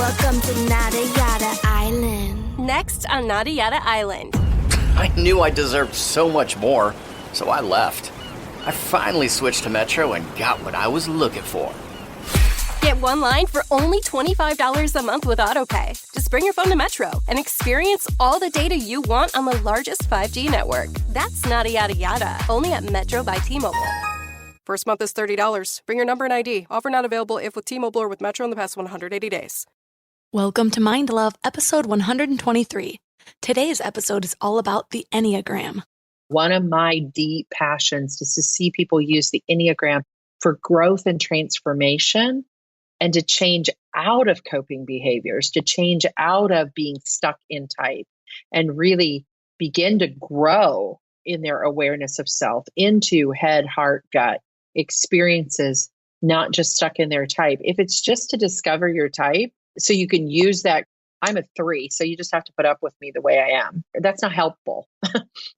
Welcome to Nada Yada Island. Next on Nada Yada Island. I knew I deserved so much more, so I left. I finally switched to Metro and got what I was looking for. Get one line for only $25 a month with AutoPay. Just bring your phone to Metro and experience all the data you want on the largest 5G network. That's Nada Yada Yada, only at Metro by T-Mobile. First month is $30. Bring your number and ID. Offer not available if with T-Mobile or with Metro in the past 180 days. Welcome to Mind Love, episode 123. Today's episode is all about the Enneagram. One of my deep passions is to see people use the Enneagram for growth and transformation and to change out of coping behaviors, to change out of being stuck in type and really begin to grow in their awareness of self into head, heart, gut experiences, not just stuck in their type. If it's just to discover your type, so you can use that. I'm a 3, so you just have to put up with me the way I am. That's not helpful.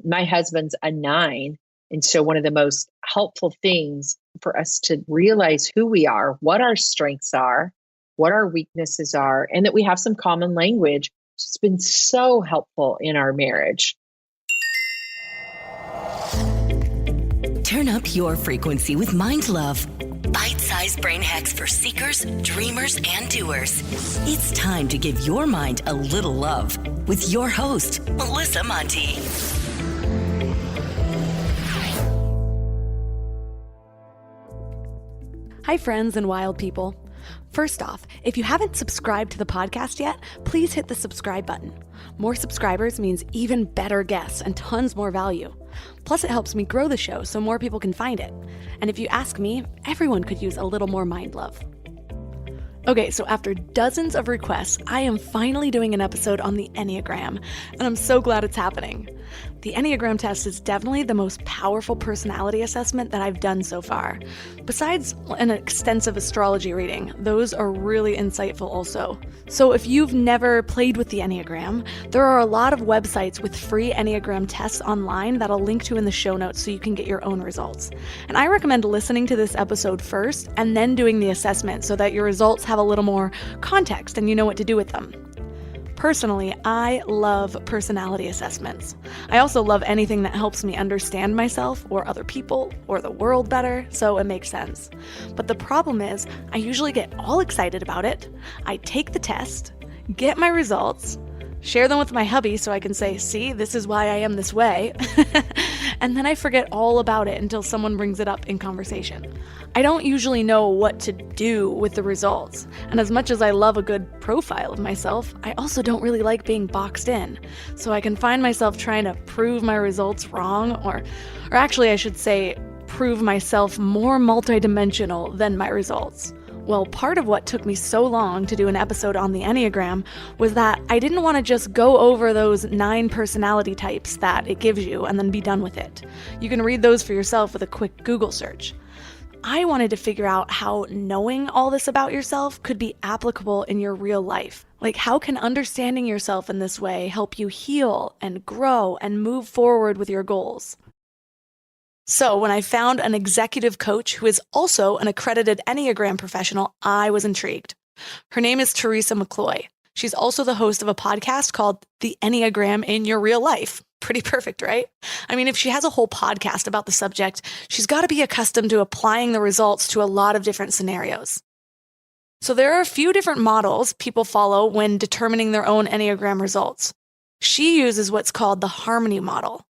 My husband's a 9. And so one of the most helpful things for us to realize who we are, what our strengths are, what our weaknesses are, and that we have some common language. It's been so helpful in our marriage. Turn up your frequency with Mind Love. Bite-sized brain hacks for seekers, dreamers, and doers. It's time to give your mind a little love with your host, Melissa Monti. Hi, friends and wild people. First off, if you haven't subscribed to the podcast yet, please hit the subscribe button. More subscribers means even better guests and tons more value. Plus, it helps me grow the show so more people can find it. And if you ask me, everyone could use a little more mind love. Okay, so after dozens of requests, I am finally doing an episode on the Enneagram, and I'm so glad it's happening. The Enneagram test is definitely the most powerful personality assessment that I've done so far. Besides an extensive astrology reading, those are really insightful also. So if you've never played with the Enneagram, there are a lot of websites with free Enneagram tests online that I'll link to in the show notes so you can get your own results. And I recommend listening to this episode first and then doing the assessment so that your results have a little more context and you know what to do with them. Personally, I love personality assessments. I also love anything that helps me understand myself or other people or the world better, so it makes sense. But the problem is, I usually get all excited about it. I take the test, get my results, share them with my hubby so I can say, see, this is why I am this way, and then I forget all about it until someone brings it up in conversation. I don't usually know what to do with the results, and as much as I love a good profile of myself, I also don't really like being boxed in, so I can find myself trying to prove my results wrong, or actually I should say, prove myself more multidimensional than my results. Well, part of what took me so long to do an episode on the Enneagram was that I didn't want to just go over those 9 personality types that it gives you and then be done with it. You can read those for yourself with a quick Google search. I wanted to figure out how knowing all this about yourself could be applicable in your real life. Like, how can understanding yourself in this way help you heal and grow and move forward with your goals? So when I found an executive coach who is also an accredited Enneagram professional, I was intrigued. Her name is Teresa McCloy. She's also the host of a podcast called The Enneagram in Your Real Life. Pretty perfect, right? I mean, if she has a whole podcast about the subject, she's got to be accustomed to applying the results to a lot of different scenarios. So there are a few different models people follow when determining their own Enneagram results. She uses what's called the harmony model.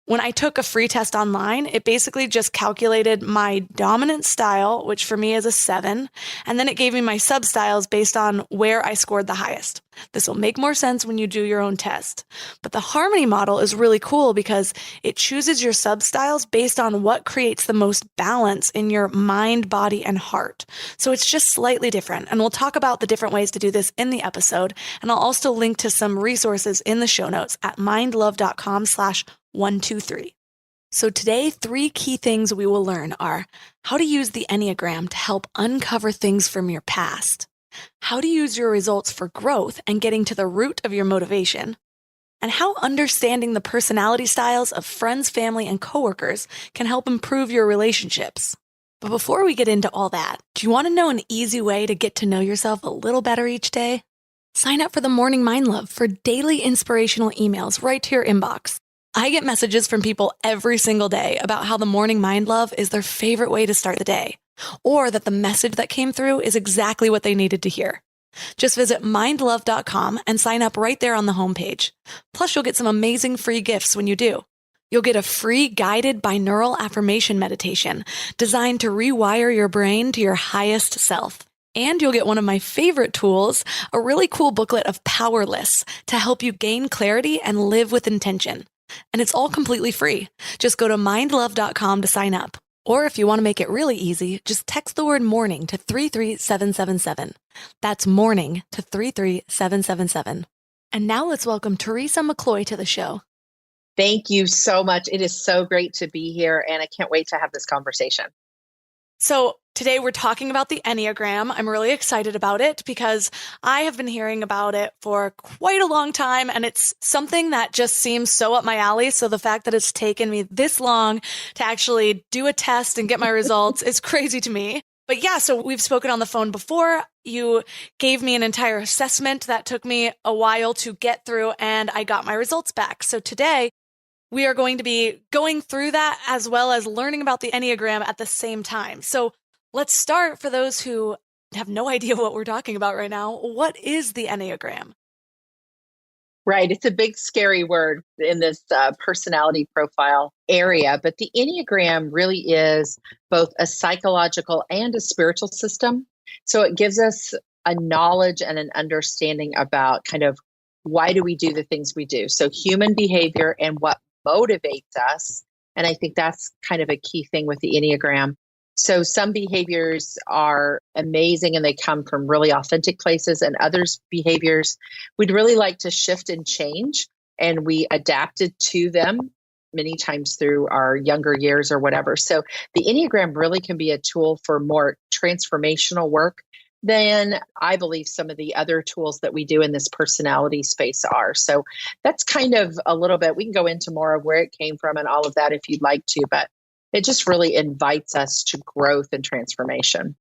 When I took a free test online, it basically just calculated my dominant style, which for me is a 7, and then it gave me my substyles based on where I scored the highest. This will make more sense when you do your own test. But the harmony model is really cool because it chooses your substyles based on what creates the most balance in your mind, body, and heart. So it's just slightly different, and we'll talk about the different ways to do this in the episode, and I'll also link to some resources in the show notes at mindlove.com/123. So today, 3 key things we will learn are how to use the Enneagram to help uncover things from your past, how to use your results for growth and getting to the root of your motivation, and how understanding the personality styles of friends, family, and coworkers can help improve your relationships. But before we get into all that, do you want to know an easy way to get to know yourself a little better each day? Sign up for the Morning Mind Love for daily inspirational emails right to your inbox. I get messages from people every single day about how the Morning Mind Love is their favorite way to start the day, or that the message that came through is exactly what they needed to hear. Just visit mindlove.com and sign up right there on the homepage. Plus, you'll get some amazing free gifts when you do. You'll get a free guided binaural affirmation meditation designed to rewire your brain to your highest self. And you'll get one of my favorite tools, a really cool booklet of Power Lists to help you gain clarity and live with intention. And it's all completely free. Just go to mindlove.com to sign up. Or if you want to make it really easy, just text the word morning to 33777. That's morning to 33777. And now let's welcome Teresa McCloy to the show. Thank you so much. It is so great to be here, and I can't wait to have this conversation. So today we're talking about the Enneagram. I'm really excited about it because I have been hearing about it for quite a long time, and it's something that just seems so up my alley. So the fact that it's taken me this long to actually do a test and get my results is crazy to me. But yeah, so we've spoken on the phone before. You gave me an entire assessment that took me a while to get through, and I got my results back. So today we are going to be going through that as well as learning about the Enneagram at the same time. So let's start, for those who have no idea what we're talking about right now. What is the Enneagram? Right. It's a big, scary word in this personality profile area, but the Enneagram really is both a psychological and a spiritual system. So it gives us a knowledge and an understanding about kind of why do we do the things we do. So human behavior and what motivates us. And I think that's kind of a key thing with the Enneagram. So some behaviors are amazing and they come from really authentic places, and others behaviors we'd really like to shift and change. And we adapted to them many times through our younger years or whatever. So the Enneagram really can be a tool for more transformational work than I believe some of the other tools that we do in this personality space are. So that's kind of a little bit, we can go into more of where it came from and all of that if you'd like to, but it just really invites us to growth and transformation.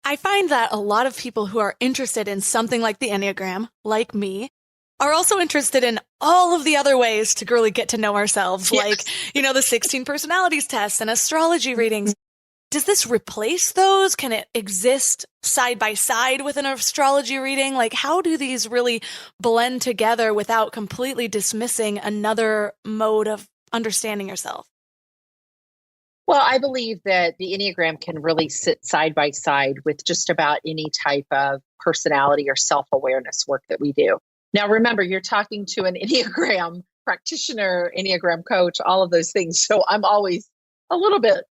I find that a lot of people who are interested in something like the Enneagram, like me, are also interested in all of the other ways to really get to know ourselves, Yes. like, the 16 personalities tests and astrology readings. Does this replace those? Can it exist side by side with an astrology reading? Like, how do these really blend together without completely dismissing another mode of understanding yourself? Well, I believe that the Enneagram can really sit side by side with just about any type of personality or self-awareness work that we do. Now, remember, you're talking to an Enneagram practitioner, Enneagram coach, all of those things. So I'm always a little bit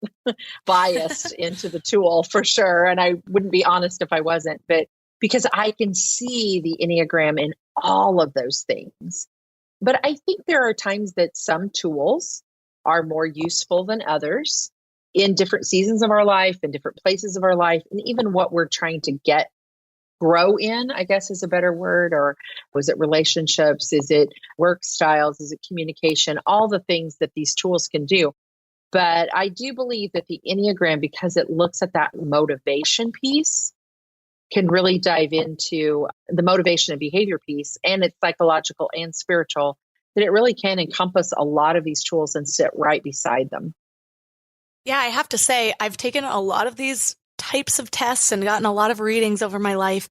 biased into the tool for sure. And I wouldn't be honest if I wasn't, but because I can see the Enneagram in all of those things. But I think there are times that some tools are more useful than others in different seasons of our life, in different places of our life, and even what we're trying to grow in, I guess is a better word. Or was it relationships? Is it work styles? Is it communication? All the things that these tools can do. But I do believe that the Enneagram, because it looks at that motivation piece, can really dive into the motivation and behavior piece, and it's psychological and spiritual, that it really can encompass a lot of these tools and sit right beside them. Yeah, I have to say, I've taken a lot of these types of tests and gotten a lot of readings over my life.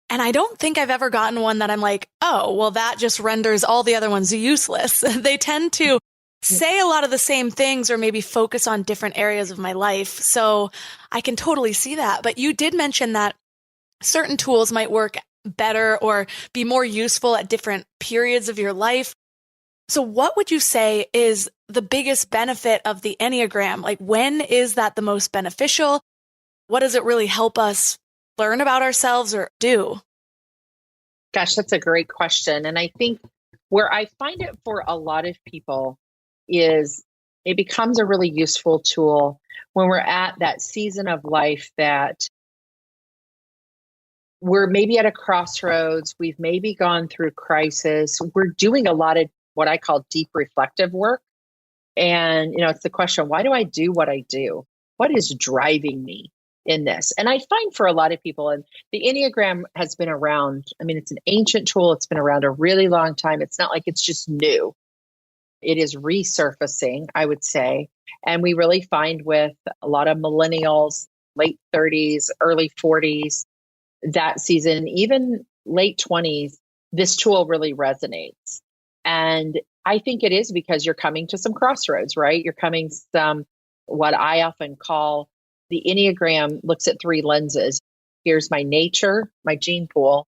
And I don't think I've ever gotten one that I'm like, oh, well, that just renders all the other ones useless. They tend to say a lot of the same things or maybe focus on different areas of my life. So I can totally see that. But you did mention that certain tools might work better or be more useful at different periods of your life. So what would you say is the biggest benefit of the Enneagram? Like, when is that the most beneficial? What does it really help us learn about ourselves or do? Gosh, that's a great question. And I think where I find it for a lot of people is it becomes a really useful tool when we're at that season of life that we're maybe at a crossroads. We've maybe gone through crisis. We're doing a lot of what I call deep reflective work. And, it's the question, why do I do what I do? What is driving me? in this. And I find for a lot of people, and the Enneagram has been around. I mean, it's an ancient tool. It's been around a really long time. It's not like it's just new. It is resurfacing, I would say. And we really find with a lot of millennials, late 30s, early 40s, that season, even late 20s, this tool really resonates. And I think it is because you're coming to some crossroads, right? You're coming some, what I often call, the Enneagram looks at three lenses. Here's my nature, my gene pool.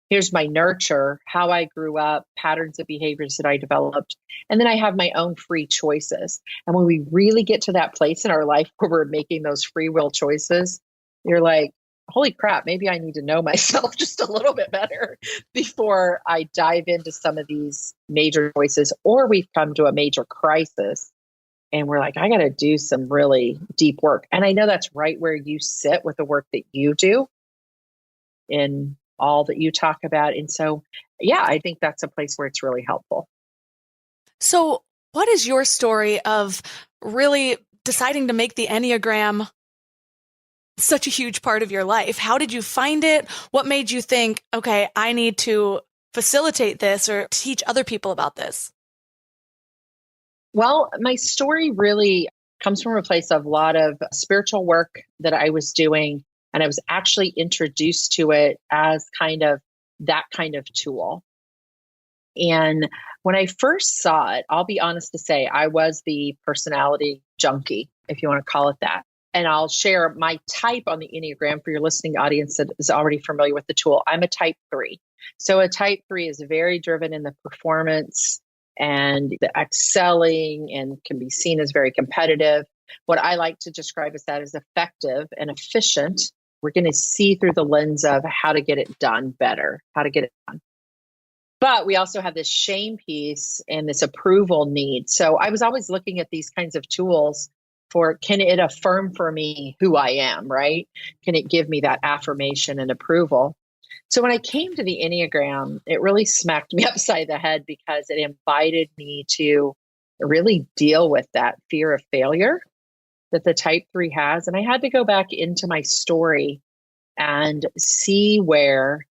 Here's my nurture, how I grew up, patterns of behaviors that I developed. And then I have my own free choices. And when we really get to that place in our life where we're making those free will choices, you're like, holy crap, maybe I need to know myself just a little bit better before I dive into some of these major choices, or we've come to a major crisis and we're like, I got to do some really deep work. And I know that's right where you sit with the work that you do in all that you talk about. And so, yeah, I think that's a place where it's really helpful. So what is your story of really deciding to make the Enneagram such a huge part of your life? How did you find it? What made you think, okay, I need to facilitate this or teach other people about this? Well, my story really comes from a place of a lot of spiritual work that I was doing. And I was actually introduced to it as kind of that kind of tool. And when I first saw it, I'll be honest to say, I was the personality junkie, if you want to call it that. And I'll share my type on the Enneagram for your listening audience that is already familiar with the tool. I'm a type 3. So a type 3 is very driven in the performance and the excelling and can be seen as very competitive. What I like to describe as that is effective and efficient. We're going to see through the lens of how to get it done better, how to get it done. But we also have this shame piece and this approval need. So I was always looking at these kinds of tools for, can it affirm for me who I am, right? Can it give me that affirmation and approval? So when I came to the Enneagram, it really smacked me upside the head because it invited me to really deal with that fear of failure that the type 3 has. And I had to go back into my story and see where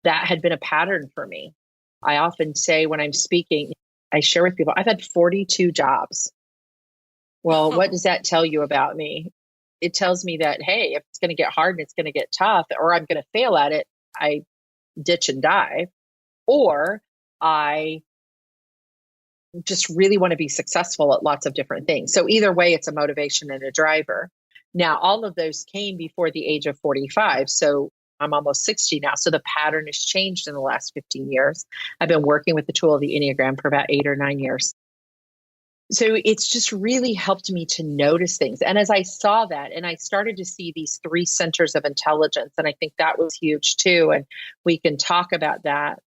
that had been a pattern for me. I often say when I'm speaking, I share with people, I've had 42 jobs. Well, what does that tell you about me? It tells me that, hey, if it's going to get hard and it's going to get tough, or I'm going to fail at it, I ditch and dive, or I just really want to be successful at lots of different things. So either way, it's a motivation and a driver. Now, all of those came before the age of 45. So I'm almost 60 now. So the pattern has changed in the last 15 years. I've been working with the tool of the Enneagram for about 8 or 9 years. So it's just really helped me to notice things. And as I saw that, and I started to see these 3 centers of intelligence, and I think that was huge too. And we can talk about that.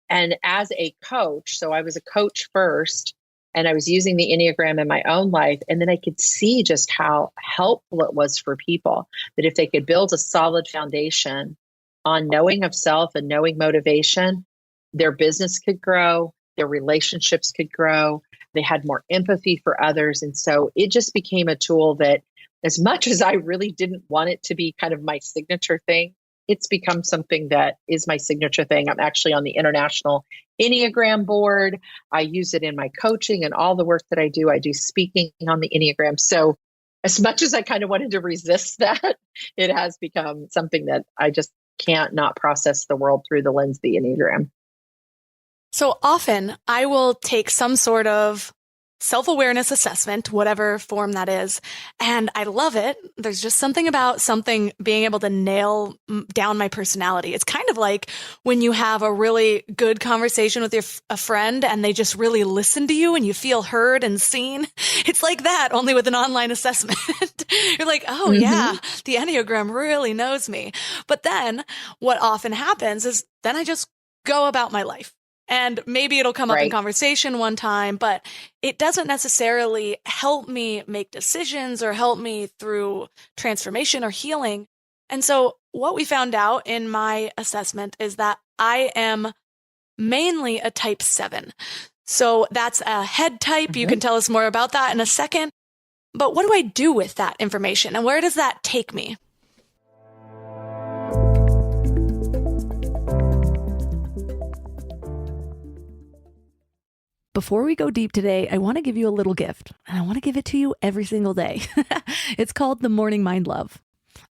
And as a coach, so I was a coach first, and I was using the Enneagram in my own life. And then I could see just how helpful it was for people, that if they could build a solid foundation on knowing of self and knowing motivation, their business could grow, their relationships could grow, they had more empathy for others. And so it just became a tool that, as much as I really didn't want it to be kind of my signature thing, it's become something that is my signature thing. I'm actually on the International Enneagram board. I use it in my coaching and all the work that I do. I do speaking on the Enneagram. So as much as I kind of wanted to resist that, it has become something that I just can't not process the world through the lens of the Enneagram. So often I will take some sort of self-awareness assessment, whatever form that is, and I love it. There's just something about something being able to nail down my personality. It's kind of like when you have a really good conversation with a friend and they just really listen to you and you feel heard and seen. It's like that, only with an online assessment. You're like, oh yeah, the Enneagram really knows me. But then what often happens is then I just go about my life. And maybe it'll come up in conversation one time, but it doesn't necessarily help me make decisions or help me through transformation or healing. And so what we found out in my assessment is that I am mainly a type 7. So that's a head type. You can tell us more about that in a second. But what do I do with that information and where does that take me? Before we go deep today, I want to give you a little gift, and I want to give it to you every single day. It's called the Morning Mind Love.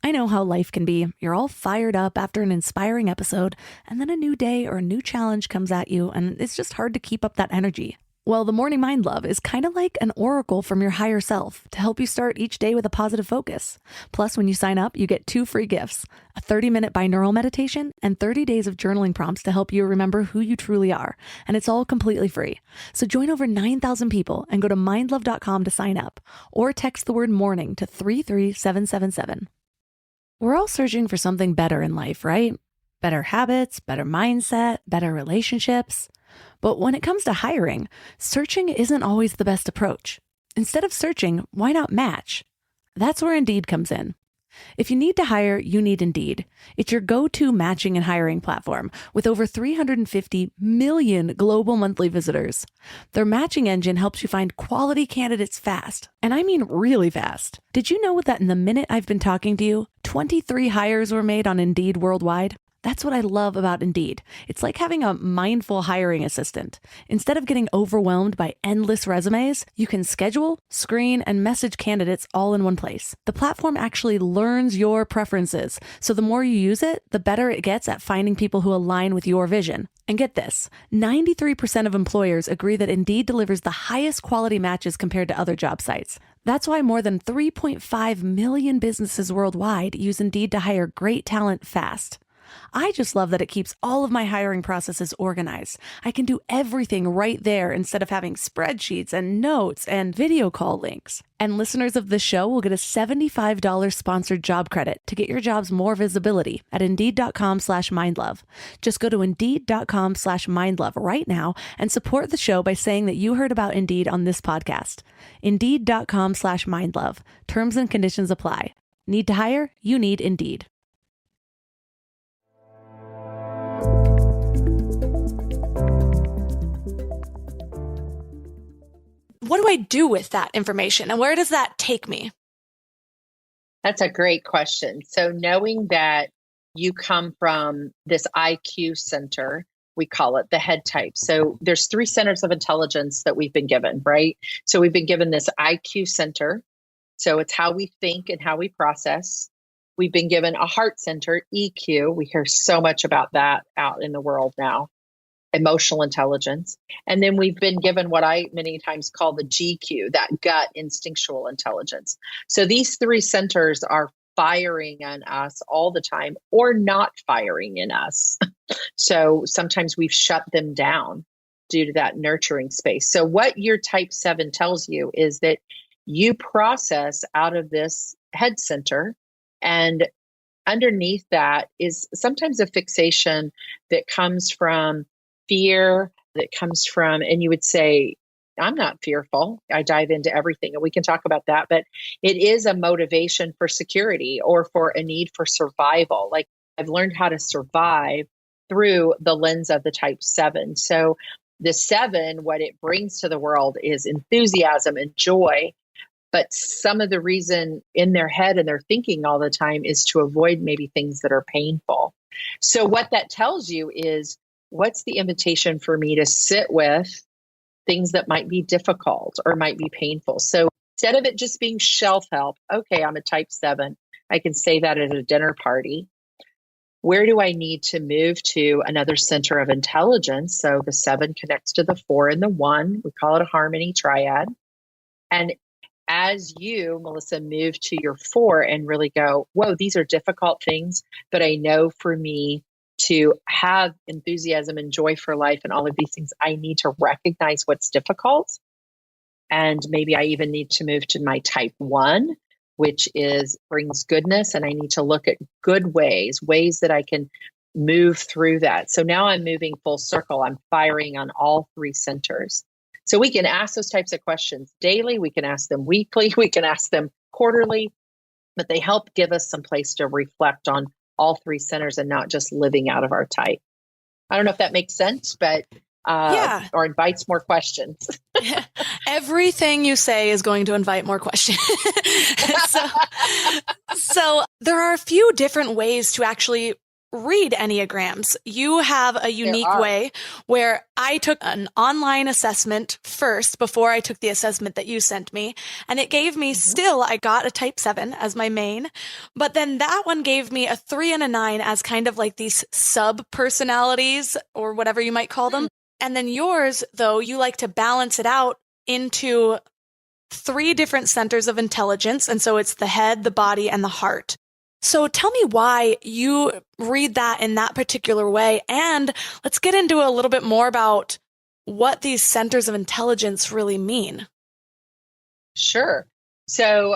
I know how life can be. You're all fired up after an inspiring episode, and then a new day or a new challenge comes at you, and it's just hard to keep up that energy. Well, the Morning Mind Love is kind of like an oracle from your higher self to help you start each day with a positive focus. Plus, when you sign up, you get 2 free gifts, a 30-minute binaural meditation and 30 days of journaling prompts to help you remember who you truly are. And it's all completely free. So join over 9,000 people and go to mindlove.com to sign up or text the word morning to 33777. We're all searching for something better in life, right? Better habits, better mindset, better relationships. But when it comes to hiring, searching isn't always the best approach. Instead of searching, why not match? That's where Indeed comes in. If you need to hire, you need Indeed. It's your go-to matching and hiring platform with over 350 million global monthly visitors. Their matching engine helps you find quality candidates fast. And I mean really fast. Did you know that in the minute I've been talking to you, 23 hires were made on Indeed worldwide? That's what I love about Indeed. It's like having a mindful hiring assistant. Instead of getting overwhelmed by endless resumes, you can schedule, screen, and message candidates all in one place. The platform actually learns your preferences, so the more you use it, the better it gets at finding people who align with your vision. And get this, 93% of employers agree that Indeed delivers the highest quality matches compared to other job sites. That's why more than 3.5 million businesses worldwide use Indeed to hire great talent fast. I just love that it keeps all of my hiring processes organized. I can do everything right there instead of having spreadsheets and notes and video call links. And listeners of this show will get a $75 sponsored job credit to get your jobs more visibility at Indeed.com/mindlove. Just go to Indeed.com/mindlove right now and support the show by saying that you heard about Indeed on this podcast. Indeed.com/mindlove. Terms and conditions apply. Need to hire? You need Indeed. What do I do with that information and where does that take me? That's a great question. So knowing that you come from this IQ center, we call it the head type. So there's 3 centers of intelligence that we've been given, right? So we've been given this IQ center. So it's how we think and how we process. We've been given a heart center, EQ. We hear so much about that out in the world now. Emotional intelligence. And then we've been given what I many times call the GQ, that gut instinctual intelligence. So these 3 centers are firing in us all the time or not firing in us. So sometimes we've shut them down due to that nurturing space. So what your type 7 tells you is that you process out of this head center, and underneath that is sometimes a fixation that comes from fear, that comes from, and you would say, I'm not fearful. I dive into everything, and we can talk about that, but it is a motivation for security or for a need for survival. Like I've learned how to survive through the lens of the type 7. So the 7, what it brings to the world is enthusiasm and joy. But some of the reason in their head and their thinking all the time is to avoid maybe things that are painful. So what that tells you is, what's the invitation for me to sit with things that might be difficult or might be painful? So instead of it just being shelf help, okay, I'm a type 7. I can say that at a dinner party. Where do I need to move to another center of intelligence? So the 7 connects to the 4 and the 1. We call it a harmony triad. And as you, Melissa, move to your 4 and really go, whoa, these are difficult things, but I know for me to have enthusiasm and joy for life and all of these things, I need to recognize what's difficult. And maybe I even need to move to my type 1, which brings goodness. And I need to look at good ways that I can move through that. So now I'm moving full circle. I'm firing on all 3 centers. So we can ask those types of questions daily. We can ask them weekly. We can ask them quarterly, but they help give us some place to reflect on all 3 centers and not just living out of our type. I don't know if that makes sense, but or invites more questions. Everything you say is going to invite more questions. So there are a few different ways to actually read Enneagrams. You have a unique way where I took an online assessment first before I took the assessment that you sent me. And it gave me I got a type 7 as my main, but then that one gave me a 3 and a 9 as kind of like these sub personalities or whatever you might call them. And then yours, though, you like to balance it out into 3 different centers of intelligence. And so it's the head, the body, and the heart. So tell me why you read that in that particular way. And let's get into a little bit more about what these centers of intelligence really mean. Sure. So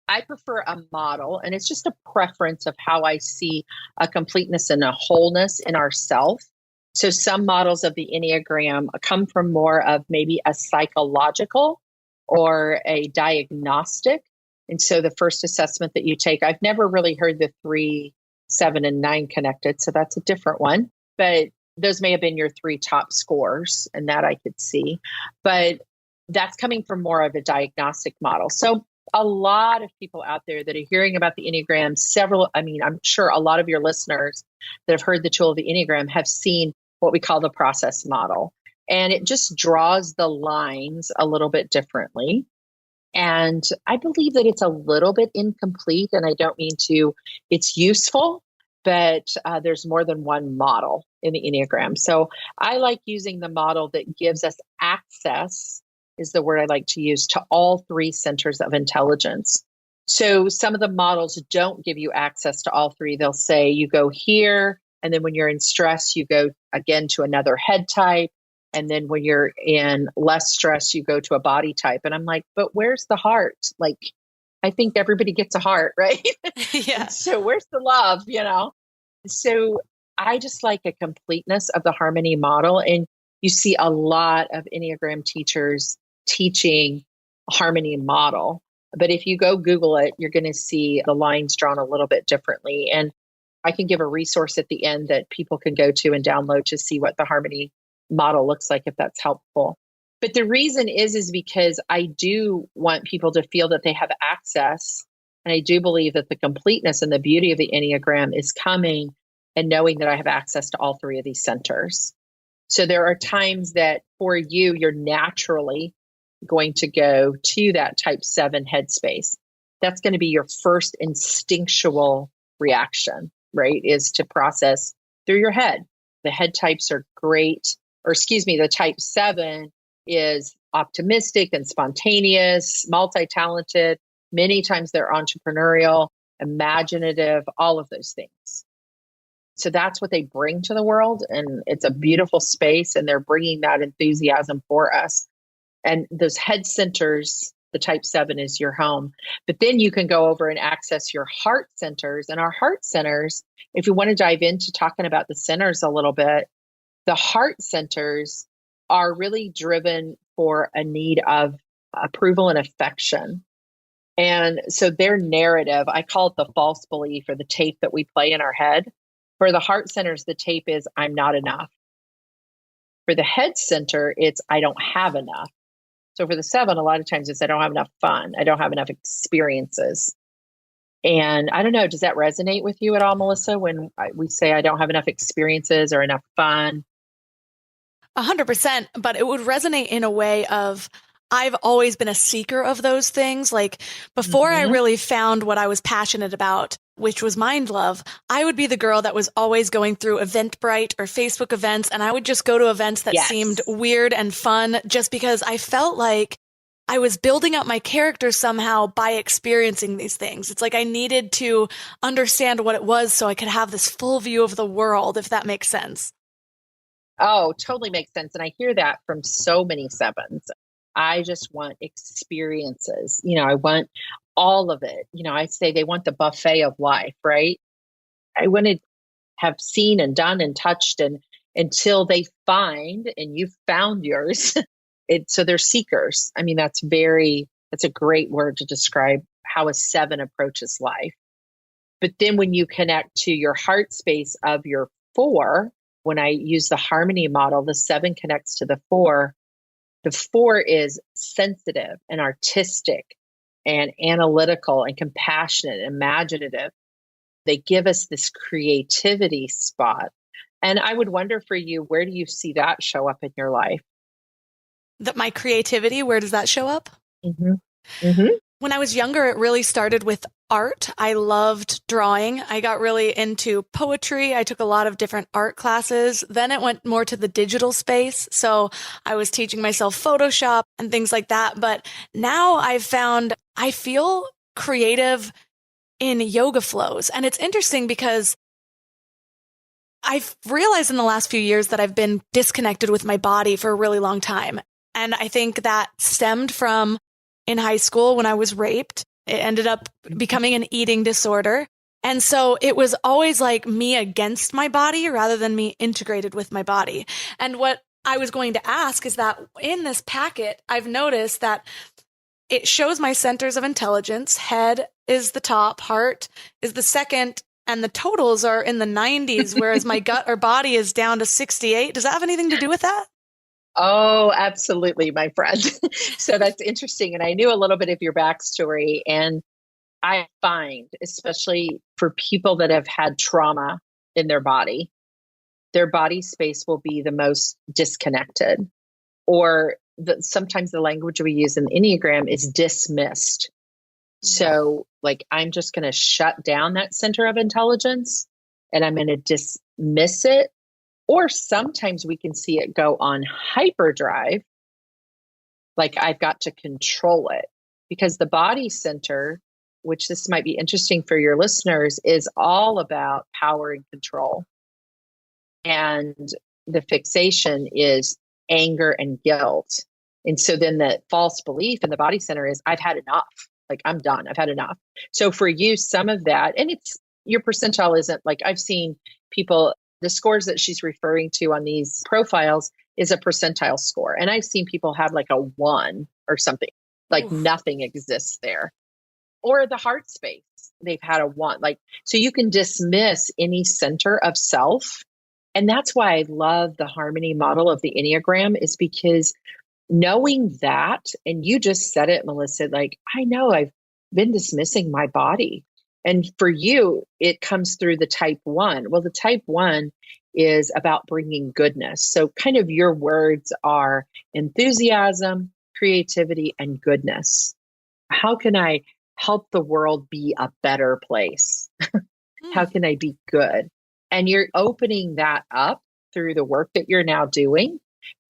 I prefer a model, and it's just a preference of how I see a completeness and a wholeness in ourself. So some models of the Enneagram come from more of maybe a psychological or a diagnostic. And so the first assessment that you take, I've never really heard the 3, 7, and 9 connected. So that's a different one. But those may have been your 3 top scores, and that I could see. But that's coming from more of a diagnostic model. So a lot of people out there that are hearing about the Enneagram, I'm sure a lot of your listeners that have heard the tool of the Enneagram have seen what we call the process model. And it just draws the lines a little bit differently. And I believe that it's a little bit incomplete, and I don't mean to, it's useful, but there's more than one model in the Enneagram. So I like using the model that gives us access, is the word I like to use, to all 3 centers of intelligence. So some of the models don't give you access to all 3. They'll say you go here, and then when you're in stress, you go again to another head type. And then when you're in less stress, you go to a body type. And I'm like, but where's the heart? Like, I think everybody gets a heart, right? Yeah. So where's the love, So I just like a completeness of the harmony model. And you see a lot of Enneagram teachers teaching a harmony model. But if you go Google it, you're going to see the lines drawn a little bit differently. And I can give a resource at the end that people can go to and download to see what the harmony model looks like, if that's helpful. But the reason is because I do want people to feel that they have access. And I do believe that the completeness and the beauty of the Enneagram is coming and knowing that I have access to all 3 of these centers. So there are times that for you, you're naturally going to go to that type 7 headspace. That's going to be your first instinctual reaction, right? Is to process through your head. The head types are great. The type 7 is optimistic and spontaneous, multi-talented. Many times they're entrepreneurial, imaginative, all of those things. So that's what they bring to the world. And it's a beautiful space, and they're bringing that enthusiasm for us. And those head centers, the type 7 is your home. But then you can go over and access your heart centers. And our heart centers, if you want to dive into talking about the centers a little bit, the heart centers are really driven for a need of approval and affection. And so their narrative, I call it the false belief or the tape that we play in our head. For the heart centers, the tape is, I'm not enough. For the head center, it's, I don't have enough. So for the 7, a lot of times it's, I don't have enough fun. I don't have enough experiences. And I don't know, does that resonate with you at all, Melissa, when we say I don't have enough experiences or enough fun? 100%, but it would resonate in a way of, I've always been a seeker of those things. Like before I really found what I was passionate about, which was mind love, I would be the girl that was always going through Eventbrite or Facebook events. And I would just go to events that seemed weird and fun just because I felt like I was building up my character somehow by experiencing these things. It's like I needed to understand what it was so I could have this full view of the world, if that makes sense. Oh, totally makes sense. And I hear that from so many 7s. I just want experiences. I want all of it. I say they want the buffet of life, right? I want to have seen and done and touched and until they find, and you've found yours. So they're seekers. I mean, that's a great word to describe how a 7 approaches life. But then when you connect to your heart space of your 4, when I use the harmony model, the 7 connects to the 4. The 4 is sensitive and artistic and analytical and compassionate and imaginative. They give us this creativity spot. And I would wonder for you, where do you see that show up in your life? That my creativity, where does that show up? Mm-hmm. Mm-hmm. When I was younger, it really started with art. I loved drawing. I got really into poetry. I took a lot of different art classes. Then it went more to the digital space. So I was teaching myself Photoshop and things like that. But now I've found I feel creative in yoga flows. And it's interesting because I've realized in the last few years that I've been disconnected with my body for a really long time. And I think that stemmed from in high school when I was raped. It ended up becoming an eating disorder. And so it was always like me against my body rather than me integrated with my body. And what I was going to ask is that in this packet, I've noticed that it shows my centers of intelligence. Head is the top, heart is the second, and the totals are in the 90s, whereas my gut or body is down to 68. Does that have anything to do with that? Oh, absolutely, my friend. So that's interesting. And I knew a little bit of your backstory. And I find, especially for people that have had trauma in their body space will be the most disconnected. Or sometimes the language we use in the Enneagram is dismissed. So like, I'm just going to shut down that center of intelligence and I'm going to dismiss it. Or sometimes we can see it go on hyperdrive. Like I've got to control it because the body center, which this might be interesting for your listeners, is all about power and control. And the fixation is anger and guilt. And so then the false belief in the body center is I've had enough. Like I'm done. I've had enough. So for you, some of that, and it's your percentile isn't like I've seen people, the scores that she's referring to on these profiles is a percentile score. And I've seen people have like a 1 or something, like Oof. Nothing exists there. Or the heart space, they've had a 1. Like, so you can dismiss any center of self. And that's why I love the harmony model of the Enneagram, is because knowing that, and you just said it, Melissa, like, I know I've been dismissing my body. And for you, it comes through the type 1. Well, the type 1 is about bringing goodness. So kind of your words are enthusiasm, creativity, and goodness. How can I help the world be a better place? How can I be good? And you're opening that up through the work that you're now doing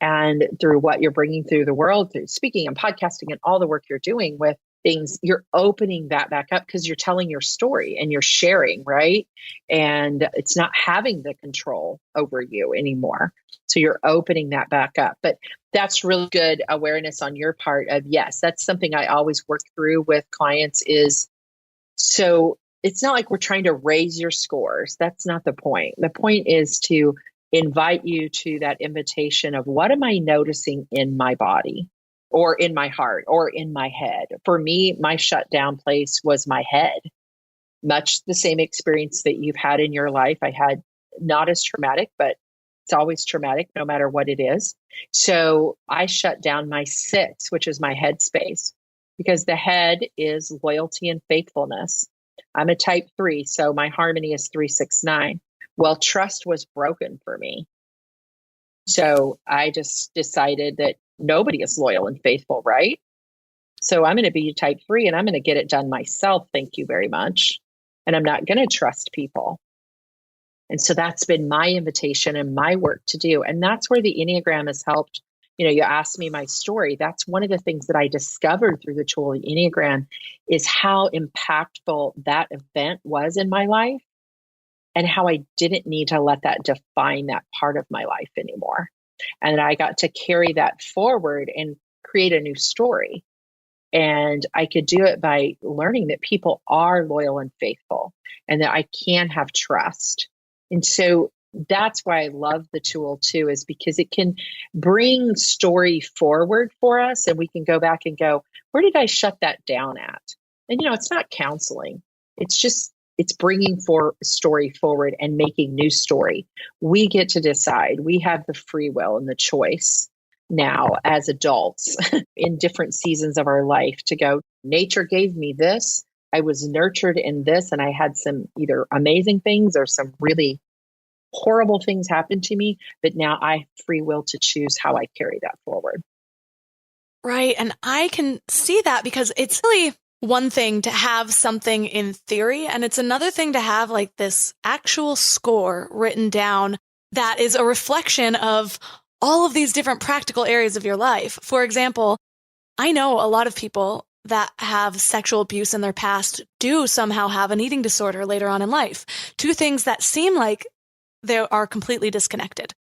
and through what you're bringing through the world, through speaking and podcasting and all the work you're doing with things. You're opening that back up because you're telling your story and you're sharing, right? And it's not having the control over you anymore. So you're opening that back up. But that's really good awareness on your part of, yes, that's something I always work through with clients is, so it's not like we're trying to raise your scores. That's not the point. The point is to invite you to that invitation of what am I noticing in my body or in my heart or in my head? For me, my shutdown place was my head. Much the same experience that you've had in your life. I had not as traumatic, but it's always traumatic no matter what it is. So I shut down my 6, which is my head space, because the head is loyalty and faithfulness. I'm a type 3, so my harmony is 369. Well, trust was broken for me. So I just decided that nobody is loyal and faithful, right? So I'm going to be type 3 and I'm going to get it done myself. Thank you very much. And I'm not going to trust people. And so that's been my invitation and my work to do. And that's where the Enneagram has helped. You know, you asked me my story. That's one of the things that I discovered through the tool of the Enneagram is how impactful that event was in my life and how I didn't need to let that define that part of my life anymore. And I got to carry that forward and create a new story. And I could do it by learning that people are loyal and faithful and that I can have trust. And so that's why I love the tool too, is because it can bring story forward for us. And we can go back and go, where did I shut that down at? And, you know, it's not counseling. It's bringing for story forward and making new story. We get to decide. We have the free will and the choice now as adults in different seasons of our life to go, nature gave me this. I was nurtured in this, and I had some either amazing things or some really horrible things happen to me, but now I have free will to choose how I carry that forward. Right. And I can see that because it's really one thing to have something in theory, and it's another thing to have like this actual score written down that is a reflection of all of these different practical areas of your life. For example, I know a lot of people that have sexual abuse in their past do somehow have an eating disorder later on in life. Two things that seem like they are completely disconnected.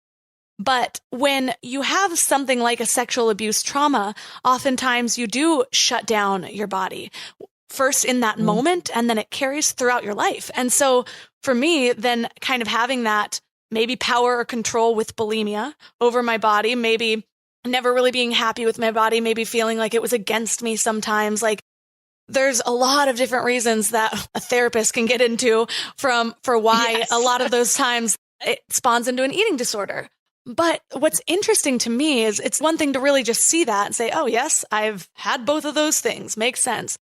But when you have something like a sexual abuse trauma, oftentimes you do shut down your body first in that moment, and then it carries throughout your life. And so for me, then kind of having that maybe power or control with bulimia over my body, maybe never really being happy with my body, maybe feeling like it was against me sometimes, like there's a lot of different reasons that a therapist can get into for why a lot of those times it spawns into an eating disorder. But what's interesting to me is it's one thing to really just see that and say, oh, yes, I've had both of those things. Makes sense.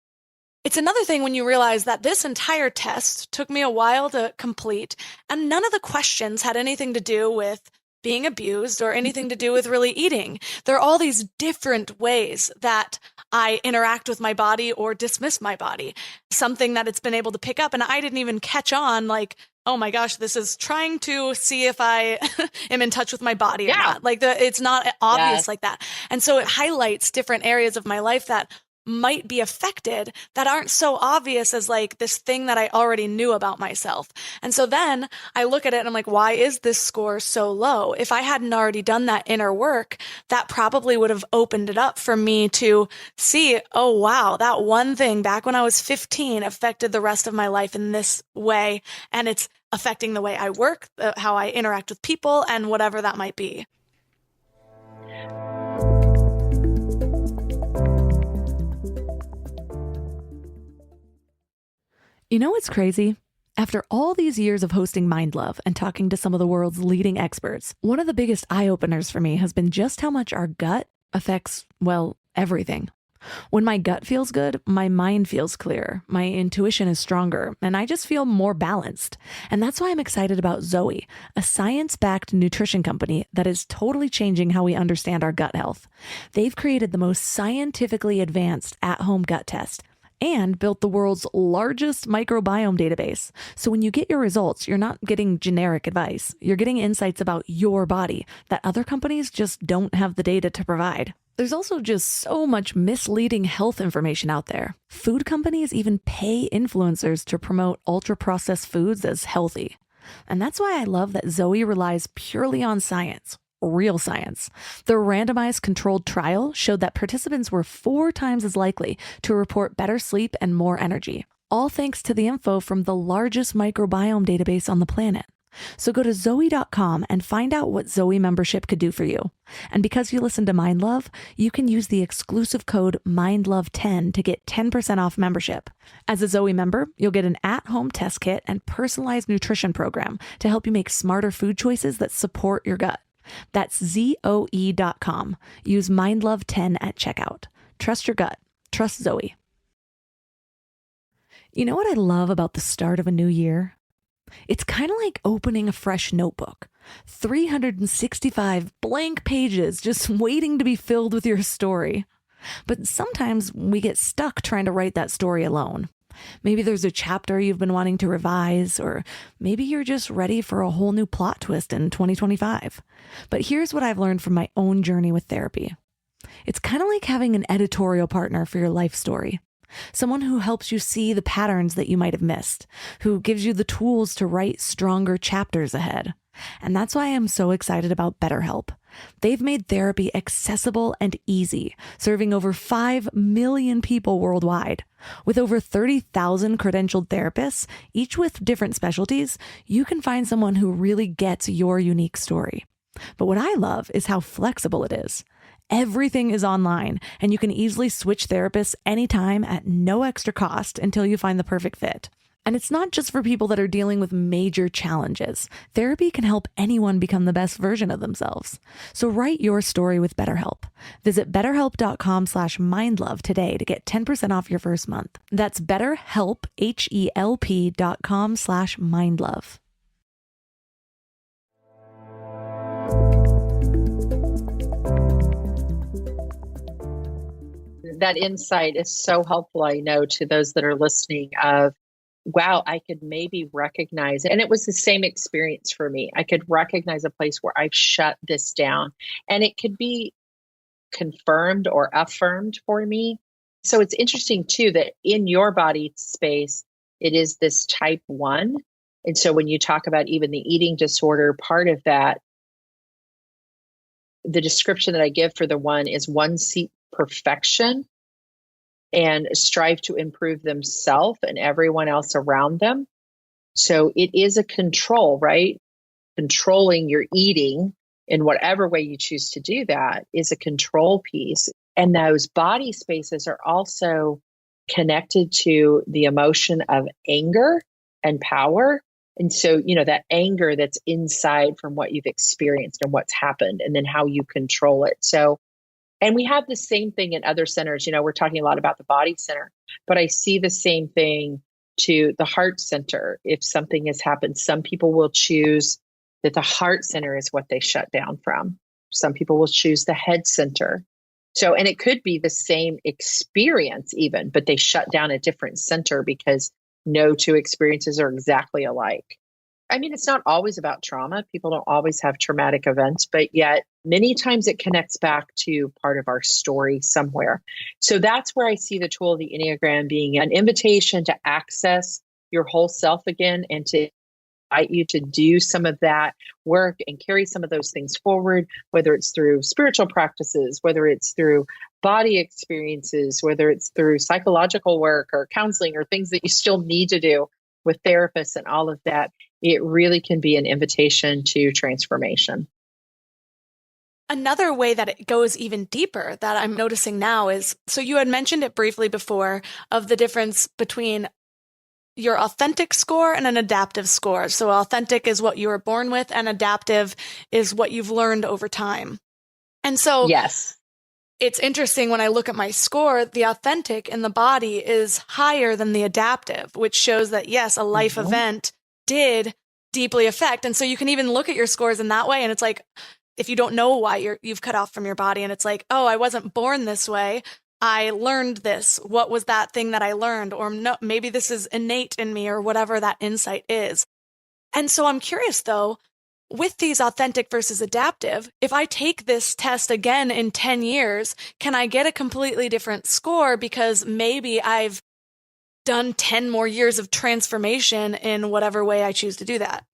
It's another thing when you realize that this entire test took me a while to complete, and none of the questions had anything to do with being abused or anything to do with really eating. There are all these different ways that I interact with my body or dismiss my body, something that it's been able to pick up. And I didn't even catch on like, oh my gosh, this is trying to see if I am in touch with my body or not. Like it's not obvious like that. And so it highlights different areas of my life that might be affected that aren't so obvious as like this thing that I already knew about myself. And so then I look at it and I'm like, why is this score so low? If I hadn't already done that inner work, that probably would have opened it up for me to see, oh, wow, that one thing back when I was 15 affected the rest of my life in this way. And it's affecting the way I work, how I interact with people, and whatever that might be. You know what's crazy? After all these years of hosting Mind Love and talking to some of the world's leading experts, one of the biggest eye-openers for me has been just how much our gut affects, well, everything. When my gut feels good, my mind feels clearer, my intuition is stronger, and I just feel more balanced. And that's why I'm excited about Zoe, a science-backed nutrition company that is totally changing how we understand our gut health. They've created the most scientifically advanced at-home gut test and built the world's largest microbiome database. So when you get your results, you're not getting generic advice. You're getting insights about your body that other companies just don't have the data to provide. There's also just so much misleading health information out there. Food companies even pay influencers to promote ultra-processed foods as healthy. And that's why I love that Zoe relies purely on science. Real science. Their randomized controlled trial showed that participants were 4 times as likely to report better sleep and more energy, all thanks to the info from the largest microbiome database on the planet. So go to Zoe.com and find out what Zoe membership could do for you. And because you listen to Mind Love, you can use the exclusive code MINDLOVE10 to get 10% off membership. As a Zoe member, you'll get an at-home test kit and personalized nutrition program to help you make smarter food choices that support your gut. That's Zoe.com. Use MindLove10 at checkout. Trust your gut. Trust Zoe. You know what I love about the start of a new year? It's kind of like opening a fresh notebook. 365 blank pages just waiting to be filled with your story. But sometimes we get stuck trying to write that story alone. Maybe there's a chapter you've been wanting to revise, or maybe you're just ready for a whole new plot twist in 2025. But here's what I've learned from my own journey with therapy. It's kind of like having an editorial partner for your life story. Someone who helps you see the patterns that you might have missed, who gives you the tools to write stronger chapters ahead. And that's why I'm so excited about BetterHelp. They've made therapy accessible and easy, serving over 5 million people worldwide. With over 30,000 credentialed therapists, each with different specialties, you can find someone who really gets your unique story. But what I love is how flexible it is. Everything is online, and you can easily switch therapists anytime at no extra cost until you find the perfect fit. And it's not just for people that are dealing with major challenges. Therapy can help anyone become the best version of themselves. So write your story with BetterHelp. Visit betterhelp.com/mindlove today to get 10% off your first month. That's BetterHelp, HELP.com/mindlove. That insight is so helpful, I know, to those that are listening of, wow, I could maybe recognize it. And it was the same experience for me. I could recognize a place where I've shut this down, and it could be confirmed or affirmed for me. So it's interesting too, that in your body space, it is this type 1. And so when you talk about even the eating disorder, part of that, the description that I give for the 1 is 1 seek perfection and strive to improve themselves and everyone else around them. So it is a control, right? Controlling your eating in whatever way you choose to do that is a control piece. And those body spaces are also connected to the emotion of anger and power. And so, that anger that's inside from what you've experienced and what's happened, and then how you control it. So, and we have the same thing in other centers. We're talking a lot about the body center, but I see the same thing to the heart center. If something has happened, some people will choose that the heart center is what they shut down from. Some people will choose the head center. So, and it could be the same experience even, but they shut down a different center because no 2 experiences are exactly alike. I mean, it's not always about trauma. People don't always have traumatic events, but yet many times it connects back to part of our story somewhere. So that's where I see the tool of the Enneagram being an invitation to access your whole self again, and to invite you to do some of that work and carry some of those things forward, whether it's through spiritual practices, whether it's through body experiences, whether it's through psychological work or counseling or things that you still need to do with therapists and all of that. It really can be an invitation to transformation. Another way that it goes even deeper that I'm noticing now is, so you had mentioned it briefly before, of the difference between your authentic score and an adaptive score. So authentic is what you were born with, and adaptive is what you've learned over time. And so yes, it's interesting when I look at my score, the authentic in the body is higher than the adaptive, which shows that, yes, a life event did deeply affect. And so you can even look at your scores in that way. And it's like, if you don't know why you've cut off from your body, and it's like, oh, I wasn't born this way. I learned this. What was that thing that I learned? Or no, maybe this is innate in me, or whatever that insight is. And so I'm curious though, with these authentic versus adaptive, if I take this test again in 10 years, can I get a completely different score because maybe I've done 10 more years of transformation in whatever way I choose to do that?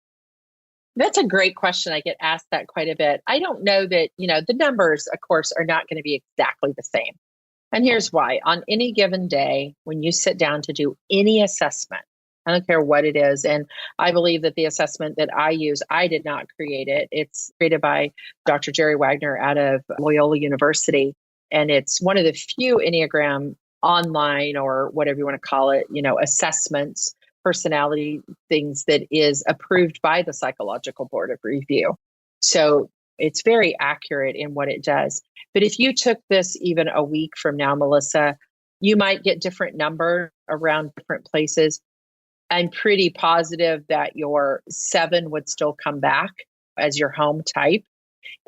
That's a great question. I get asked that quite a bit. I don't know that, the numbers, of course, are not going to be exactly the same. And here's why. On any given day, when you sit down to do any assessment, I don't care what it is. And I believe that the assessment that I use, I did not create it. It's created by Dr. Jerry Wagner out of Loyola University. And it's one of the few Enneagram online, or whatever you want to call it, assessments, personality things that is approved by the Psychological Board of Review. So it's very accurate in what it does. But if you took this even a week from now, Melissa, you might get different numbers around different places. I'm pretty positive that your 7 would still come back as your home type.